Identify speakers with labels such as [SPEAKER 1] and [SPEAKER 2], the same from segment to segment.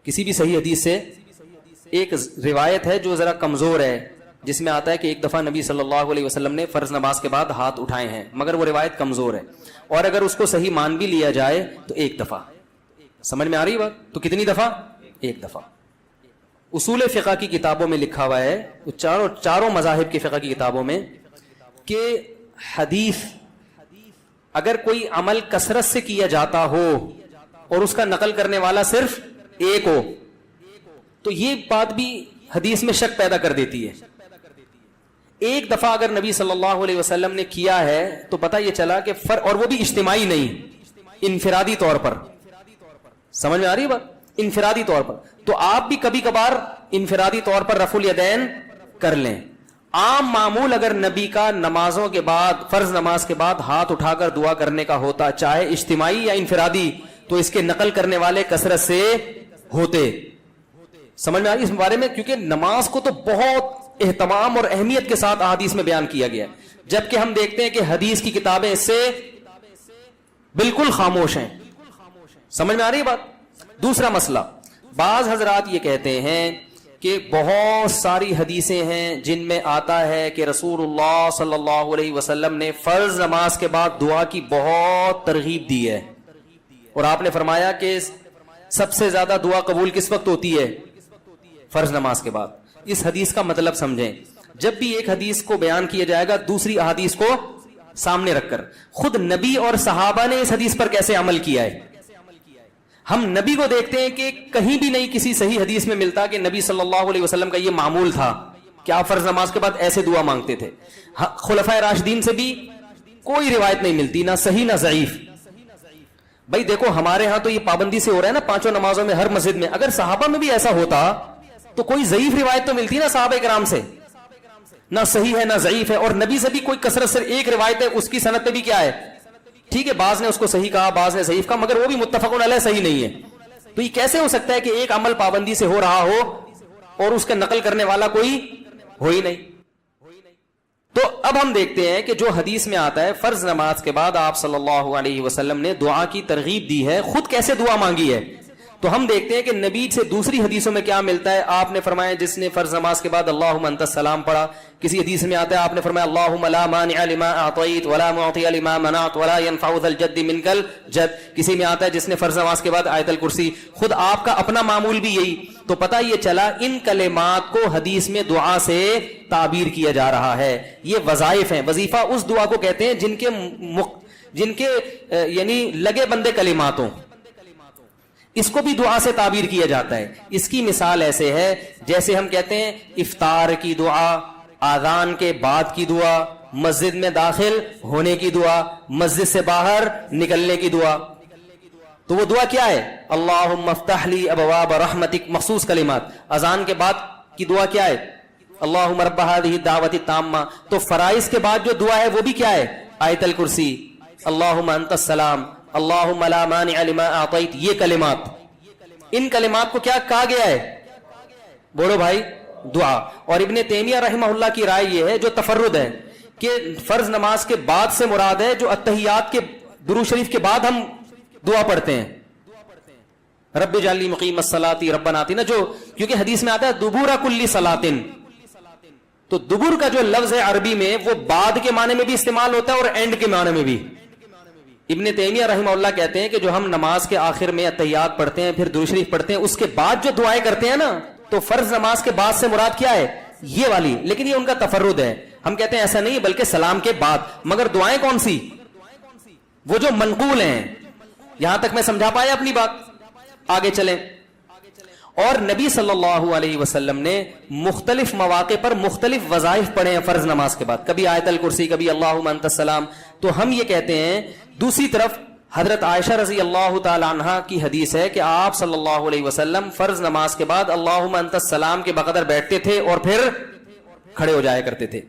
[SPEAKER 1] کسی بھی صحیح حدیث سے ایک روایت ہے جو ذرا کمزور ہے، جس میں آتا ہے کہ ایک دفعہ نبی صلی اللہ علیہ وسلم نے فرض نماز کے بعد ہاتھ اٹھائے ہیں، مگر وہ روایت کمزور ہے، اور اگر اس کو صحیح مان بھی لیا جائے تو ایک دفعہ. سمجھ میں آ رہی بات؟ تو کتنی دفعہ؟ ایک دفعہ. اصول فقہ کی کتابوں میں لکھا ہوا ہے، چاروں مذاہب کی فقہ کی کتابوں میں، کہ حدیث اگر کوئی عمل کثرت سے کیا جاتا ہو اور اس کا نقل کرنے والا صرف ایک ہو تو یہ بات بھی حدیث میں شک پیدا کر دیتی ہے. ایک دفعہ اگر نبی صلی اللہ علیہ وسلم نے کیا ہے تو پتہ یہ چلا کہ اور وہ بھی اجتماعی نہیں، انفرادی طور پر. سمجھ میں آ رہی ہے بات؟ انفرادی طور پر. تو آپ بھی کبھی کبھار انفرادی طور پر رفع الیدین کر لیں. عام معمول اگر نبی کا نمازوں کے بعد، فرض نماز کے بعد ہاتھ اٹھا کر دعا کرنے کا ہوتا، چاہے اجتماعی یا انفرادی، تو اس کے نقل کرنے والے کثرت سے ہوتے. سمجھ میں آ رہی اس بارے میں؟ کیونکہ نماز کو تو بہت اہتمام اور اہمیت کے ساتھ احادیث میں بیان کیا گیا ہے، جبکہ ہم دیکھتے ہیں کہ حدیث کی کتابیں اس سے بالکل خاموش ہیں. سمجھ میں آ رہی بات؟ دوسرا مسئلہ، بعض حضرات یہ کہتے ہیں کہ بہت ساری حدیثیں ہیں جن میں آتا ہے کہ رسول اللہ صلی اللہ علیہ وسلم نے فرض نماز کے بعد دعا کی بہت ترغیب دی ہے، اور آپ نے فرمایا کہ سب سے زیادہ دعا قبول کس وقت ہوتی ہے؟ فرض نماز کے بعد. اس حدیث کا مطلب سمجھیں. جب بھی ایک حدیث کو بیان کیا جائے گا دوسری احادیث کو سامنے رکھ کر، خود نبی اور صحابہ نے اس حدیث پر کیسے عمل کیا ہے. ہم نبی کو دیکھتے ہیں کہ کہیں بھی نہیں کسی صحیح حدیث میں ملتا کہ نبی صلی اللہ علیہ وسلم کا یہ معمول تھا کہ آپ فرض نماز کے بعد ایسے دعا مانگتے تھے. خلفائے راشدین سے بھی کوئی روایت نہیں ملتی، نہ صحیح نہ ضعیف. بھائی دیکھو ہمارے ہاں تو یہ پابندی سے ہو رہا ہے نا پانچوں نمازوں میں ہر مسجد میں، اگر صحابہ میں بھی ایسا ہوتا تو کوئی ضعیف روایت تو ملتی نا صحابہ کرام سے، نہ صحیح ہے نہ ضعیف ہے. اور نبی سے بھی کوئی کثرت سے ایک روایت ہے، اس کی سند پہ بھی کیا ہے؟ ٹھیک ہے، بعض نے اس کو صحیح کہا، بعض نے ضعیف کہا، مگر وہ بھی متفق علیہ صحیح نہیں ہے. تو یہ کیسے ہو سکتا ہے کہ ایک عمل پابندی سے ہو رہا ہو اور اس کا نقل کرنے والا کوئی ہو ہی نہیں؟ تو اب ہم دیکھتے ہیں کہ جو حدیث میں آتا ہے فرض نماز کے بعد آپ صلی اللہ علیہ وسلم نے دعا کی ترغیب دی ہے، خود کیسے دعا مانگی ہے. تو ہم دیکھتے ہیں کہ نبی سے دوسری حدیثوں میں کیا ملتا ہے. آپ نے فرمایا جس نے فرض نماز کے بعد اللہم انت السلام پڑھا، کسی حدیث میں آتا ہے آپ نے فرمایا اللہم لا مانع لما اعطیت ولا معطی لما منعت ولا ينفع ذا الجد منک الجد. کسی میں آتا ہے جس نے فرض نماز کے بعد آیت الکرسی. خود آپ کا اپنا معمول بھی یہی. تو پتہ یہ چلا ان کلمات کو حدیث میں دعا سے تعبیر کیا جا رہا ہے. یہ وظائف ہیں. وظیفہ اس دعا کو کہتے ہیں جن کے یعنی لگے بندے کلمات ہوں، اس کو بھی دعا سے تعبیر کیا جاتا ہے. اس کی مثال ایسے ہے جیسے ہم کہتے ہیں افطار کی دعا، آذان کے بعد کی دعا، مسجد میں داخل ہونے کی دعا، مسجد سے باہر نکلنے کی دعا. تو وہ دعا کیا ہے؟ اللہم افتح لی ابواب رحمتک، مخصوص کلمات. اذان کے بعد کی دعا کیا ہے؟ اللہم رب هذه الدعوة التامة. تو فرائض کے بعد جو دعا ہے وہ بھی کیا ہے؟ آیت الکرسی، اللہم انت السلام، اللہم لا مانع لما اعطیت. یہ کلمات، ان کلمات کو کیا کہا گیا ہے؟ بولو بھائی، دعا. اور ابن تیمیہ رحمہ اللہ کی رائے یہ ہے جو تفرد ہے کہ فرض نماز کے بعد سے مراد ہے جو اتحیات کے درود شریف کے بعد ہم دعا پڑھتے ہیں، رب اجعلنی مقیم الصلاۃ ربنا آتنا، جو کیونکہ حدیث میں آتا ہے دبور کل صلاۃ. تو دبر کا جو لفظ ہے عربی میں وہ بعد کے معنی میں بھی استعمال ہوتا ہے اور اینڈ کے معنی میں بھی. ابن تیمیہ رحمہ اللہ کہتے ہیں کہ جو ہم نماز کے آخر میں اتحیات پڑھتے ہیں، پھر درود شریف پڑھتے ہیں، اس کے بعد جو دعائیں کرتے ہیں نا، تو فرض نماز کے بعد سے مراد کیا ہے؟ یہ والی. لیکن یہ ان کا تفرد ہے. ہم کہتے ہیں ایسا نہیں بلکہ سلام کے بعد. مگر دعائیں کون سی؟ وہ جو منقول ہیں. یہاں تک میں سمجھا پایا اپنی بات؟ آگے چلیں. اور نبی صلی اللہ علیہ وسلم نے مختلف مواقع پر مختلف وظائف پڑھے ہیں فرض نماز کے بعد، کبھی آیت الکرسی، کبھی اللہم انت السلام. تو ہم یہ کہتے ہیں دوسری طرف حضرت عائشہ رضی اللہ تعالی عنہا کی حدیث ہے کہ آپ صلی اللہ علیہ وسلم فرض نماز کے بعد اللہم انت السلام کے بقدر بیٹھتے تھے اور پھر کھڑے ہو جایا کرتے تھے.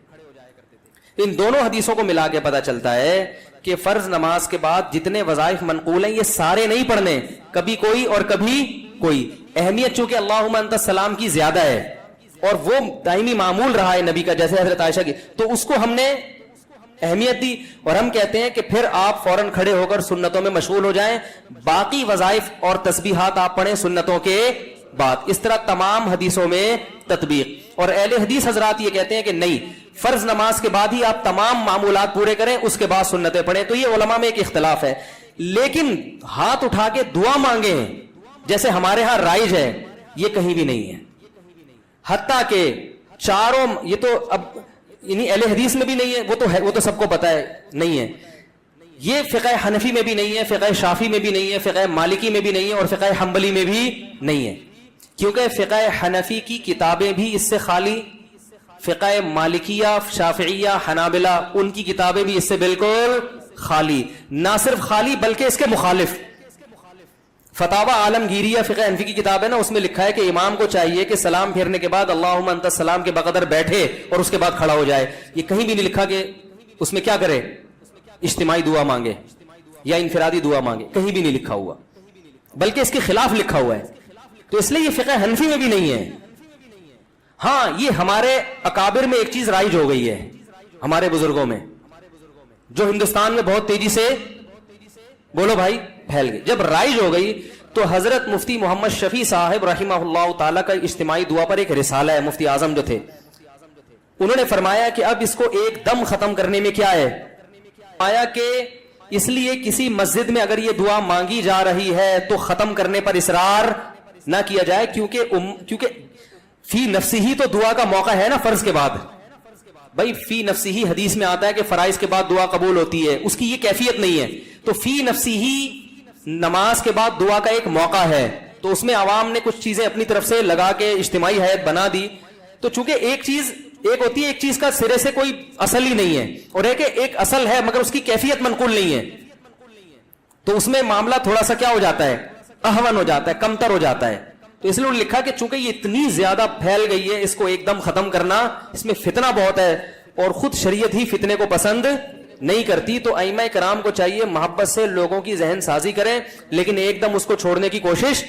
[SPEAKER 1] ان دونوں حدیثوں کو ملا کے پتہ چلتا ہے کہ فرض نماز کے بعد جتنے وظائف منقول ہیں یہ سارے نہیں پڑھنے، کبھی کوئی اور کبھی کوئی. اہمیت چونکہ اللہم انت السلام کی زیادہ ہے اور وہ دائمی معمول رہا ہے نبی کا، جیسے حضرت عائشہ کی، تو اس کو ہم نے اہمیت دی. اور ہم کہتے ہیں کہ پھر آپ فوراً کھڑے ہو کر سنتوں میں مشغول ہو جائیں، باقی وظائف اور تسبیحات آپ پڑھیں سنتوں کے بعد. اس طرح تمام حدیثوں میں تطبیق. اور اہل حدیث حضرات یہ کہتے ہیں کہ نہیں, فرض نماز کے بعد ہی آپ تمام معمولات پورے کریں, اس کے بعد سنتیں پڑھیں. تو یہ علماء میں ایک اختلاف ہے. لیکن ہاتھ اٹھا کے دعا مانگیں جیسے ہمارے ہاں رائج ہے, یہ کہیں بھی نہیں ہے. حتیٰ کہ چاروں, یہ تو اب یعنی اہل حدیث میں بھی نہیں ہے, وہ تو سب کو پتا ہے نہیں ہے. یہ فقہ حنفی میں بھی نہیں ہے, فقہ شافی میں بھی نہیں ہے, فقہ مالکی میں بھی نہیں ہے, اور فقہ حنبلی میں بھی نہیں ہے. کیونکہ فقہ حنفی کی کتابیں بھی اس سے خالی, فقہ مالکیہ, شافعیہ, حنابلہ ان کی کتابیں بھی اس سے بالکل خالی. نہ صرف خالی بلکہ اس کے مخالف. فتاوی عالمگیریہ فقہ حنفی کی کتاب ہے نا, اس میں لکھا ہے کہ امام کو چاہیے کہ سلام پھیرنے کے بعد اللہم انت السلام کے بقدر بیٹھے اور اس کے بعد کھڑا ہو جائے. یہ کہیں بھی نہیں لکھا کہ اس میں کیا کرے, اجتماعی دعا مانگے یا انفرادی دعا مانگے, کہیں بھی نہیں لکھا ہوا, بلکہ اس کے خلاف لکھا ہوا ہے. تو اس لیے یہ فقہ حنفی میں بھی نہیں ہے. ہاں یہ ہمارے اکابر میں ایک چیز رائج ہو گئی ہے, ہمارے بزرگوں میں, جو ہندوستان میں بہت تیزی سے, بولو بھائی, پھیل گئی. جب رائج ہو گئی تو حضرت مفتی محمد شفیع صاحب رحمہ اللہ تعالیٰ کا اجتماعی دعا پر ایک رسالہ ہے, مفتی اعظم جو تھے, انہوں نے فرمایا کہ اب اس کو ایک دم ختم کرنے میں کیا ہے, آیا کہ اس لیے کسی مسجد میں اگر یہ دعا مانگی جا رہی ہے تو ختم کرنے پر اصرار نہ کیا جائے, کیونکہ فی نفسی ہی تو دعا کا موقع ہے نا فرض کے بعد. بھائی فی نفسی ہی حدیث میں آتا ہے کہ فرائض کے بعد دعا قبول ہوتی ہے, اس کی یہ کیفیت نہیں ہے. تو فی نفسی ہی نماز کے بعد دعا کا ایک موقع ہے, تو اس میں عوام نے کچھ چیزیں اپنی طرف سے لگا کے اجتماعی ہیئت بنا دی. تو چونکہ ایک ہوتی ہے, ایک چیز کا سرے سے کوئی اصل ہی نہیں ہے, اور ایک اصل ہے مگر اس کی کیفیت منقول نہیں ہے, تو اس میں معاملہ تھوڑا سا کیا ہو جاتا ہے, اہون ہو جاتا ہے, کمتر ہو جاتا ہے. تو اس لیے انہوں نے لکھا کہ چونکہ یہ اتنی زیادہ پھیل گئی ہے, اس کو ایک دم ختم کرنا, اس میں فتنہ بہت ہے, اور خود شریعت ہی فتنے کو پسند نہیں کرتی. تو ائمہ کرام کو چاہیے محبت سے لوگوں کی ذہن سازی کریں, لیکن ایک دم اس کو چھوڑنے کی کوشش,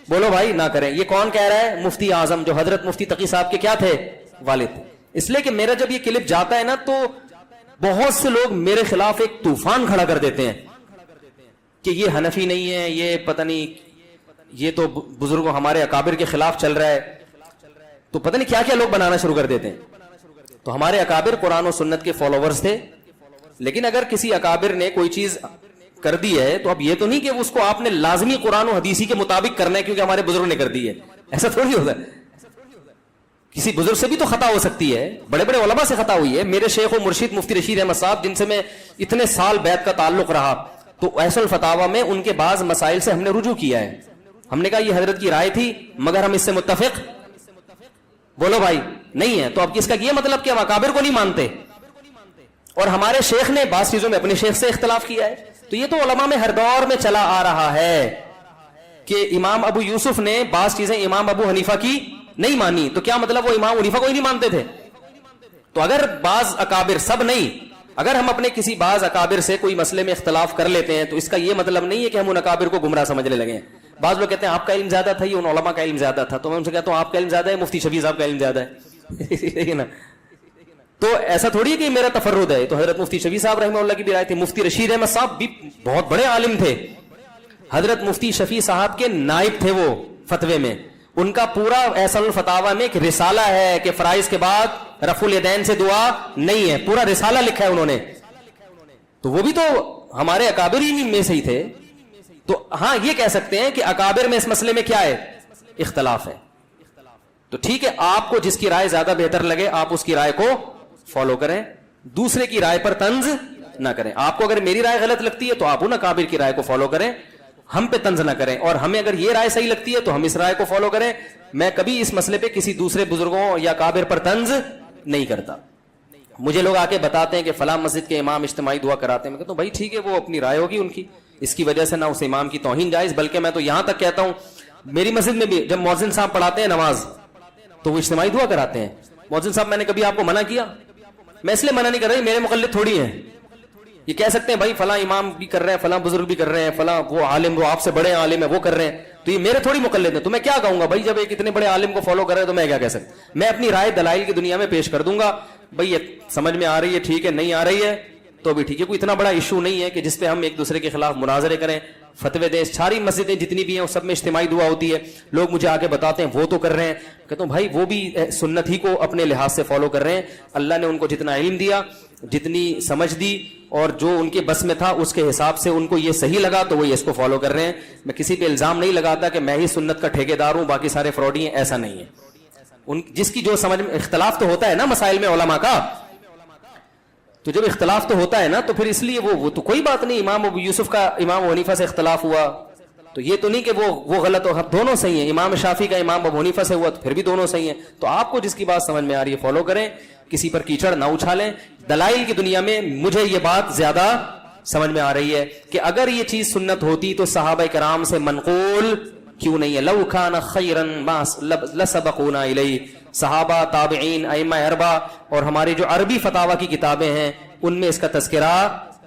[SPEAKER 1] بولو بھائی, نہ کریں. یہ کون کہہ رہا ہے, مفتی اعظم, جو حضرت مفتی تقی صاحب کے کیا تھے, والد تھے. اس لیے کہ میرا جب یہ کلپ جاتا ہے نا تو بہت سے لوگ میرے خلاف ایک طوفان کھڑا کر دیتے ہیں کہ یہ حنفی نہیں ہے, یہ پتہ نہیں, یہ تو بزرگوں ہمارے اکابر کے خلاف چل رہا ہے, تو پتہ نہیں کیا کیا لوگ بنانا شروع کر دیتے ہیں. تو ہمارے اکابر قرآن و سنت کے فالوورز تھے, لیکن اگر کسی اکابر نے کوئی چیز کر دی ہے تو اب یہ تو نہیں کہ اس کو آپ نے لازمی قرآن و حدیثی کے مطابق کرنا ہے کیونکہ ہمارے بزرگ نے کر دی ہے. ایسا تھوڑی ہوتا ہے, کسی بزرگ سے بھی تو خطا ہو سکتی ہے, بڑے بڑے علماء سے خطا ہوئی ہے. میرے شیخ و مرشد مفتی رشید احمد صاحب, جن سے میں اتنے سال بیعت کا تعلق رہا, تو ایسا الفتاوی میں ان کے بعض مسائل سے ہم نے رجوع کیا ہے. ہم نے کہا یہ حضرت کی رائے تھی مگر ہم اس سے متفق, بولو بھائی, نہیں ہے. تو اب اس کا یہ مطلب کہ ہم اکابر کو نہیں مانتے, اور ہمارے شیخ نے بعض چیزوں میں اپنے شیخ سے اختلاف کیا ہے. تو یہ تو علماء میں ہر دور میں چلا آ رہا ہے کہ امام ابو یوسف نے بعض چیزیں امام ابو حنیفہ کی نہیں مانی, تو کیا مطلب وہ امام حنیفہ کو ہی نہیں مانتے تھے؟ تو اگر بعض اکابر, سب نہیں, اگر ہم اپنے کسی بعض اکابر سے کوئی مسئلے میں اختلاف کر لیتے ہیں تو اس کا یہ مطلب نہیں ہے کہ ہم ان اکابر کو گمراہ سمجھنے لگے ہیں. بعض لوگ کہتے ہیں آپ کا علم زیادہ تھا, یہ ان علماء کا علم زیادہ تھا, تو میں ان سے کہتا ہوں آپ کا علم زیادہ ہے, مفتی شفیع صاحب کا علم زیادہ ہے. نا, تو ایسا تھوڑی ہے کہ میرا تفرد ہے. تو حضرت مفتی شفیع صاحب رحمہ اللہ کی بھی رائے تھی. مفتی رشید احمد صاحب بھی بہت بڑے عالم تھے, حضرت مفتی شفیع صاحب کے نائب تھے وہ فتوے میں. ان کا پورا احسن الفتاوی میں ایک رسالہ ہے کہ فرائض کے بعد رفع الیدین سے دعا نہیں ہے, پورا رسالہ لکھا ہے انہوں نے. تو وہ بھی تو ہمارے اکابر ہی میں سے ہی تھے. تو ہاں یہ کہہ سکتے ہیں کہ اکابر میں اس مسئلے میں کیا ہے, اختلاف ہے. تو ٹھیک ہے, آپ کو جس کی رائے زیادہ بہتر لگے آپ اس کی رائے کو فالو کریں, دوسرے کی رائے پر طنز نہ کریں. آپ کو اگر میری رائے غلط لگتی ہے تو آپ ان اکابر کی رائے کو فالو کریں, ہم پہ طنز نہ کریں. اور ہمیں اگر یہ رائے صحیح لگتی ہے تو ہم اس رائے کو فالو کریں. میں کبھی اس مسئلے پہ کسی دوسرے بزرگوں یا اکابر پر طنز نہیں کرتا. مجھے لوگ آ کے بتاتے ہیں کہ فلاں مسجد کے امام اجتماعی دعا کراتے ہیں, میں کہتا ہوں بھائی ٹھیک ہے, وہ اپنی رائے ہوگی ان کی, اس کی وجہ سے نہ اس امام کی توہین جائز, بلکہ میں تو یہاں تک کہتا ہوں میری مسجد میں بھی جب مؤذن صاحب پڑھاتے ہیں نماز تو وہ اجتماعی دعا کراتے ہیں. مؤذن صاحب میں نے کبھی آپ کو منع کیا؟ میں اس لیے منع نہیں کر رہا, میرے مقلد تھوڑی ہیں. یہ کہہ سکتے ہیں بھائی فلاں امام بھی کر رہے ہیں, فلاں بزرگ بھی کر رہے ہیں, فلاں وہ عالم, وہ آپ سے بڑے عالم ہیں, وہ کر رہے ہیں, تو یہ میرے تھوڑی مقلد ہیں. تو میں کیا کہوں گا بھائی, جب ایک اتنے بڑے عالم کو فالو کر رہے ہیں تو میں کیا کہہ سکتا ہوں؟ میں اپنی رائے دلائل کی دنیا میں پیش کر دوں گا, بھائی یہ سمجھ میں آ رہی ہے ٹھیک ہے, نہیں آ رہی ہے تو بھی ٹھیک ہے. کوئی اتنا بڑا ایشو نہیں ہے کہ جس پہ ہم ایک دوسرے کے خلاف مناظرے کریں. فتوے دیں. ساری مسجدیں جتنی بھی ہیں سب میں اجتماعی دعا ہوتی ہے. لوگ مجھے آگے بتاتے ہیں وہ تو کر رہے ہیں. کہتا ہوں بھائی وہ بھی سنت ہی کو اپنے لحاظ سے فالو کر رہے ہیں. اللہ نے ان کو جتنا علم دیا, جتنی سمجھ دی, اور جو ان کے بس میں تھا اس کے حساب سے ان کو یہ صحیح لگا تو وہ اس کو فالو کر رہے ہیں. میں کسی پہ الزام نہیں لگاتا کہ میں ہی سنت کا ٹھیکیدار ہوں باقی سارے فراڈی ہیں, ایسا نہیں ہے. ان جس کی جو سمجھ میں اختلاف تو ہوتا ہے نا مسائل میں علماء کا, تو جب اختلاف تو ہوتا ہے نا تو پھر اس لیے وہ تو کوئی بات نہیں. امام ابو یوسف کا امام ابو حنیفہ سے اختلاف ہوا تو یہ تو نہیں کہ وہ غلط ہو, دونوں صحیح ہیں. امام شافعی کا امام ابو حنیفہ سے ہوا تو پھر بھی دونوں صحیح ہیں. تو آپ کو جس کی بات سمجھ میں آ رہی ہے فالو کریں, کسی پر کیچڑ نہ اچھالیں. دلائل کی دنیا میں مجھے یہ بات زیادہ سمجھ میں آ رہی ہے کہ اگر یہ چیز سنت ہوتی تو صحابہ کرام سے منقول کیوں نہیں ہے. لو کان خیرا ما لسبقونا الیہ. صحابہ, تابعین, ائمہ اربعہ اور ہماری جو عربی فتاوی کی کتابیں ہیں ان میں اس کا تذکرہ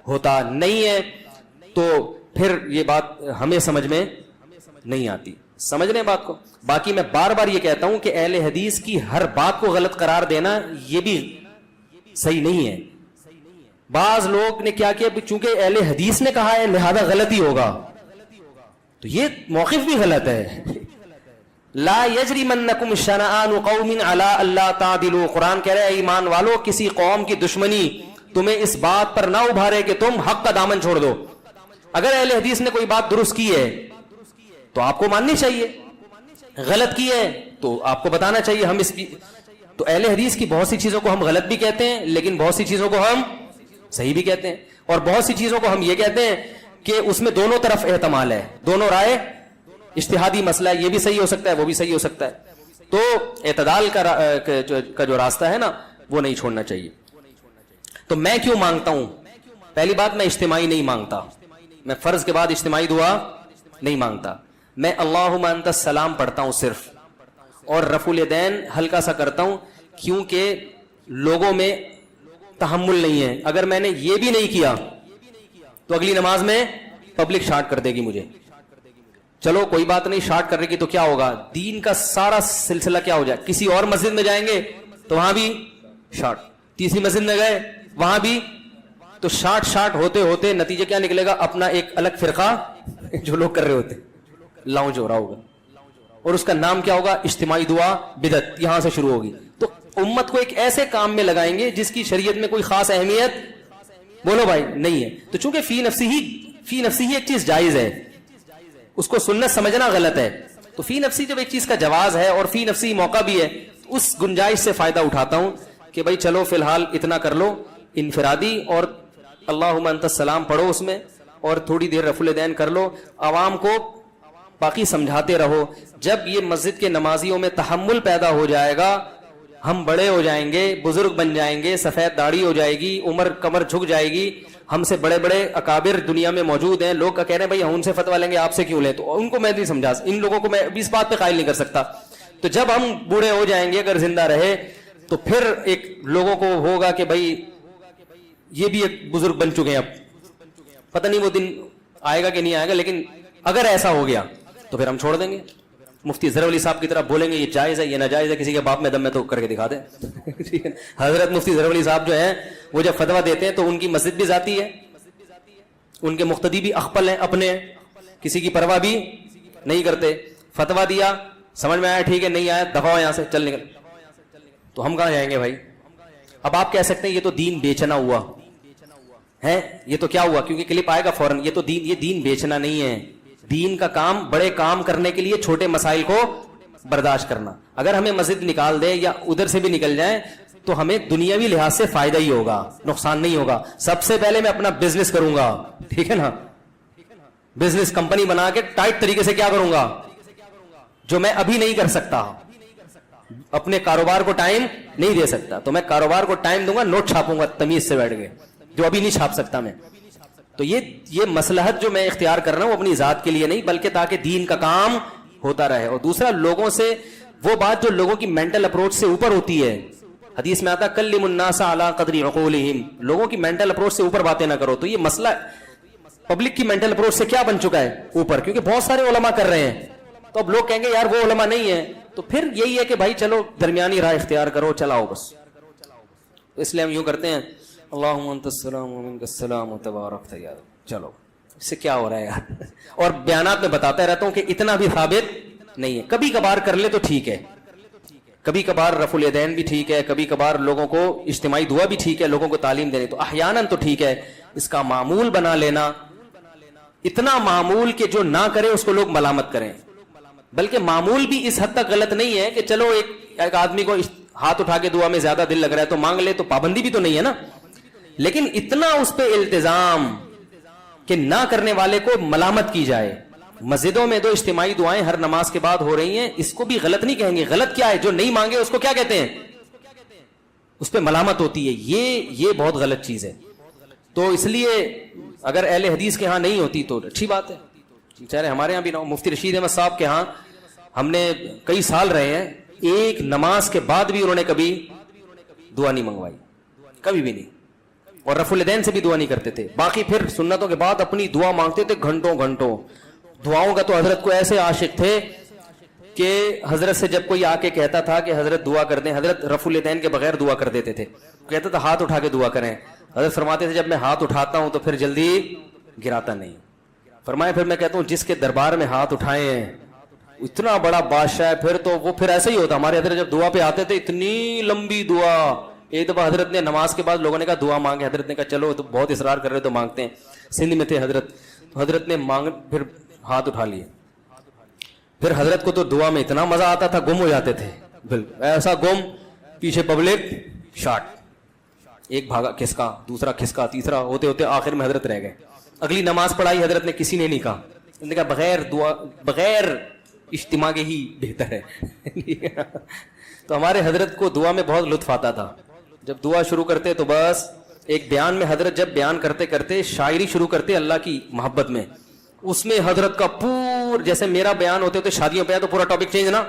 [SPEAKER 1] ہوتا نہیں ہے. تو پھر یہ بات ہمیں سمجھ میں نہیں آتی. سمجھ رہے ہیں بات کو. باقی میں بار بار یہ کہتا ہوں کہ اہل حدیث کی ہر بات کو غلط قرار دینا یہ بھی صحیح نہیں ہے. بعض لوگ نے کیا کیا, چونکہ اہل حدیث نے کہا ہے لہذا غلط ہی ہوگا, تو یہ موقف بھی غلط ہے. لا یجرمنکم شنآن قوم علی الا تعدلوا. قرآن کہہ رہا ہے ایمان والو کسی قوم کی دشمنی تمہیں اس بات پر نہ ابھارے کہ تم حق کا دامن چھوڑ دو. اگر اہل حدیث نے کوئی بات درست کی ہے تو آپ کو ماننی چاہیے, غلط کی ہے تو آپ کو بتانا چاہیے. ہم اس تو اہل حدیث کی بہت سی چیزوں کو ہم غلط بھی کہتے ہیں لیکن بہت سی چیزوں کو ہم صحیح بھی کہتے ہیں, اور بہت سی چیزوں کو ہم یہ کہتے ہیں کہ اس میں دونوں طرف احتمال ہے, دونوں رائے, اجتہادی مسئلہ ہے, یہ بھی صحیح ہو سکتا ہے وہ بھی صحیح ہو سکتا ہے. تو اعتدال کا جو راستہ ہے نا وہ نہیں چھوڑنا چاہیے. تو میں کیوں مانگتا ہوں؟ پہلی بات, میں اجتماعی نہیں مانگتا, میں فرض کے بعد اجتماعی دعا نہیں مانگتا. میں اللہم انت السلام پڑھتا ہوں صرف, اور رفع الیدین ہلکا سا کرتا ہوں کیونکہ لوگوں میں تحمل نہیں ہے. اگر میں نے یہ بھی نہیں کیا تو اگلی نماز میں پبلک شارٹ کر دے گی مجھے. چلو کوئی بات نہیں, شارٹ کرنے کی تو کیا ہوگا, دین کا سارا سلسلہ کیا ہو جائے. کسی اور مسجد میں جائیں گے تو وہاں بھی شارٹ, تیسری مسجد میں گئے وہاں بھی, تو شارٹ ہوتے ہوتے نتیجہ کیا نکلے گا, اپنا ایک الگ فرقہ جو لوگ کر رہے ہوتے لاؤنج ہو رہا ہوگا, اور اس کا نام کیا ہوگا, اجتماعی دعا بدعت, یہاں سے شروع ہوگی. تو امت کو ایک ایسے کام میں لگائیں گے جس کی شریعت میں کوئی خاص اہمیت بولو بھائی نہیں ہے. تو چونکہ فی نفسی ہی ایک چیز جائز ہے, اس کو سنت سمجھنا غلط ہے. تو فی نفسی جب ایک چیز کا جواز ہے اور فی نفسی موقع بھی ہے, اس گنجائش سے فائدہ اٹھاتا ہوں کہ بھائی چلو فی الحال اتنا کر لو انفرادی, اور اللہم انت السلام پڑھو اس میں, اور تھوڑی دیر رفع الیدین کر لو. عوام کو باقی سمجھاتے رہو. جب یہ مسجد کے نمازیوں میں تحمل پیدا ہو جائے گا, ہم بڑے ہو جائیں گے, بزرگ بن جائیں گے, سفید داڑھی ہو جائے گی, عمر کمر جھک جائے گی, ہم سے بڑے بڑے اکابر دنیا میں موجود ہیں, لوگ کہہ رہے ہیں بھائی ہم ان سے فتویٰ لیں گے آپ سے کیوں لیں, تو ان کو میں نہیں سمجھا, ان لوگوں کو میں اس بات پہ قائل نہیں کر سکتا. تو جب ہم بوڑھے ہو جائیں گے اگر زندہ رہے تو پھر ایک لوگوں کو ہوگا کہ بھائی یہ بھی ایک بزرگ بن چکے ہیں, اب پتہ نہیں وہ دن آئے گا کہ نہیں آئے گا, لیکن اگر ایسا ہو گیا تو پھر ہم چھوڑ دیں گے. مفتی ظہر علی صاحب کی طرف بولیں گے یہ جائز ہے یہ ناجائز ہے, کسی کے باپ میں دم میں تو کر کے دکھا دیں. ٹھیک ہے, حضرت مفتی ظہر علی صاحب جو ہیں وہ جب فتویٰ دیتے ہیں تو ان کی مسجد بھی ذاتی ہے, ان کے مقتدی بھی اخپل ہیں اپنے, کسی کی پرواہ بھی نہیں کرتے. فتویٰ دیا, سمجھ میں آیا ٹھیک ہے, نہیں آیا دفعہ یہاں سے, چل نکل. تو ہم کہاں جائیں گے بھائی؟ اب آپ کہہ سکتے ہیں یہ تو دین بیچنا ہوا ہے, یہ تو کیا ہوا, کیونکہ کلپ آئے گا فوراً, یہ تو یہ دین بیچنا نہیں ہے. دین کا کام بڑے کام کرنے کے لیے چھوٹے مسائل کو برداشت کرنا. اگر ہمیں مسجد نکال دے یا ادھر سے بھی نکل جائیں تو ہمیں دنیاوی لحاظ سے فائدہ ہی ہوگا, نقصان نہیں ہوگا. سب سے پہلے میں اپنا بزنس کروں گا, ٹھیک ہے نا, بزنس کمپنی بنا کے ٹائٹ طریقے سے کیا کروں گا جو میں ابھی نہیں کر سکتا, اپنے کاروبار کو ٹائم نہیں دے سکتا, تو میں کاروبار کو ٹائم دوں گا, نوٹ چھاپوں گا تمیز سے بیٹھ کے, جو ابھی نہیں چھاپ سکتا میں. تو یہ مصلحت جو میں اختیار کر رہا ہوں اپنی ذات کے لیے نہیں, بلکہ تاکہ دین کا کام ہوتا رہے. اور دوسرا, لوگوں سے وہ بات جو لوگوں کی مینٹل اپروچ سے اوپر ہوتی ہے, حدیث میں آتا کلم الناس علی قدر عقولہم, لوگوں کی مینٹل اپروچ سے اوپر باتیں نہ کرو. تو یہ مسئلہ پبلک کی مینٹل اپروچ سے کیا بن چکا ہے اوپر, کیونکہ بہت سارے علماء کر رہے ہیں, تو اب لوگ کہیں گے یار وہ علماء نہیں ہے, تو پھر یہی ہے کہ بھائی چلو درمیانی راہ اختیار کرو, چلاؤ بس. اس لیے ہم یوں کرتے ہیں اللہم انت السلام و منک السلام و تبارکت یا رب, چلو اس سے کیا ہو رہا ہے یار. اور بیانات میں بتاتا رہتا ہوں کہ اتنا بھی ثابت نہیں ہے. کبھی کبھار کر لے تو ٹھیک ہے, کبھی کبھار رفع الیدین بھی ٹھیک ہے, کبھی کبھار لوگوں کو اجتماعی دعا بھی ٹھیک ہے, لوگوں کو تعلیم دینے تو احیاناً تو ٹھیک ہے. اس کا معمول بنا لینا, اتنا معمول کہ جو نہ کرے اس کو لوگ ملامت کریں. بلکہ معمول بھی اس حد تک غلط نہیں ہے کہ چلو ایک آدمی کو ہاتھ اٹھا کے دعا میں زیادہ دل لگ رہا ہے تو مانگ لے, تو پابندی بھی تو نہیں ہے نا. لیکن اتنا اس پہ التزام کہ نہ کرنے والے کو ملامت کی جائے. مسجدوں میں 2 اجتماعی دعائیں ہر نماز کے بعد ہو رہی ہیں, اس کو بھی غلط نہیں کہیں گے. غلط کیا ہے؟ جو نہیں مانگے اس کو کیا کہتے ہیں؟ اس پہ ملامت ہوتی ہے. یہ بہت غلط چیز ہے. تو اس لیے اگر اہل حدیث کے ہاں نہیں ہوتی تو اچھی بات ہے. چاہے ہمارے یہاں بھی نہ ہو. مفتی رشید احمد صاحب کے ہاں ہم نے کئی سال رہے ہیں, ایک نماز کے بعد بھی انہوں نے کبھی دعا نہیں منگوائی, کبھی بھی نہیں. اور رفع الیدین سے بھی دعا نہیں کرتے تھے. باقی پھر سنتوں کے بعد اپنی دعا مانگتے تھے گھنٹوں گھنٹوں. دعاؤں کا تو حضرت کو ایسے عاشق تھے کہ حضرت سے جب کوئی آ کے کہتا تھا کہ حضرت دعا کر دیں, حضرت رفع الیدین کے بغیر دعا کر دیتے تھے. کہتا تھا ہاتھ اٹھا کے دعا کریں. حضرت فرماتے تھے جب میں ہاتھ اٹھاتا ہوں تو پھر جلدی گراتا نہیں. فرمایا پھر میں کہتا ہوں جس کے دربار میں ہاتھ اٹھائے ہیں اتنا بڑا بادشاہ ہے, پھر تو وہ پھر ایسا ہی ہوتا. ہمارے حضرت جب دعا پہ آتے تھے اتنی لمبی دعا. ایک دفعہ حضرت نے نماز کے بعد لوگوں نے کہا دعا مانگے. حضرت نے کہا چلو تو بہت اصرار کر رہے تو مانگتے ہیں. سندھ میں تھے حضرت, تو حضرت نے پھر ہاتھ اٹھا لیے. پھر حضرت کو تو دعا میں اتنا مزہ آتا تھا, گم ہو جاتے تھے بالکل ایسا گم, پیچھے پبلک شاٹ, ایک بھاگا کھسکا, دوسرا کھسکا, تیسرا, ہوتے ہوتے آخر میں حضرت رہ گئے. اگلی نماز پڑھائی حضرت نے, کسی نے نہیں کہا. انہوں نے کہا بغیر دعا بغیر اجتماع کے ہی بہتر ہے. تو ہمارے حضرت کو دعا میں بہت لطف آتا تھا. جب دعا شروع کرتے تو بس ایک بیان میں حضرت جب بیان کرتے کرتے شاعری شروع کرتے اللہ کی محبت میں, اس میں حضرت کا جیسے میرا بیان ہوتے ہوتے شادیوں پہ ہے تو پورا ٹاپک چینج نا,